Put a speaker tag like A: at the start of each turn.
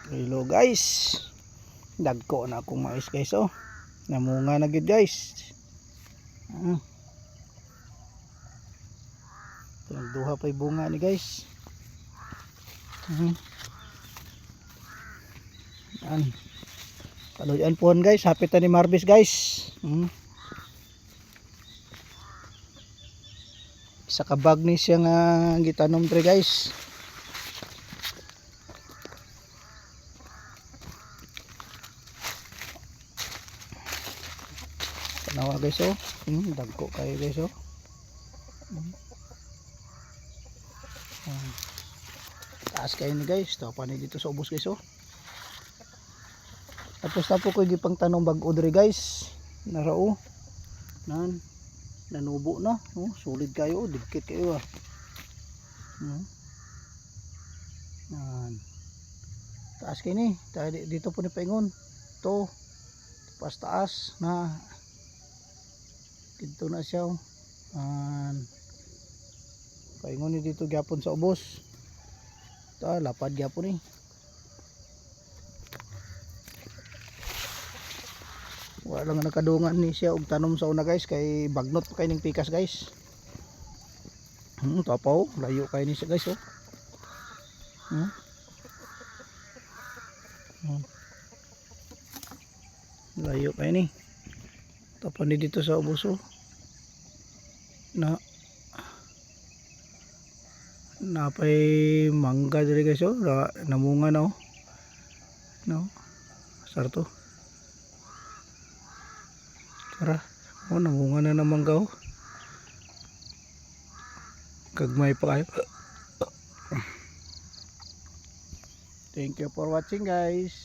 A: Hello guys, dagko na akong mais guys. Oh, namunga na gid guys. Duha pa'y bunga ni guys. Yan, paluyan po guys, hapit na ni Marbis guys. Isa ka bag ni siya nga gitanom tre guys. Tanawa guys. Oh, dagko kayo guys. Oh, taas kayo ni guys. Tapan ni dito sa ubos guys. Oh, tapos tapo ko gipang tanong bag-o dre guys. Narao nan nanubo na. Oh, solid kayo. Oh, dikit kayo ah. Taas kayo ni. Dito po ni paingon. To pas taas na dito na siya. Paingon ni dito gyapon sa ubos. Lapad gyapon ni. Wala lang nakadungan ni siya og tanom sa una guys, kay bagnot pa kay ning pikas guys. Tapaw, layo kay ni siya guys. Oh, layo kay ni. Tapan ni dito sa ubos. Oh, napay mangga diri guys. Oh, namunga na. Oh, no, sarto. Tara, oh, namunga na ng mangga. Oh, kagmay pa kayo. Thank you for watching guys.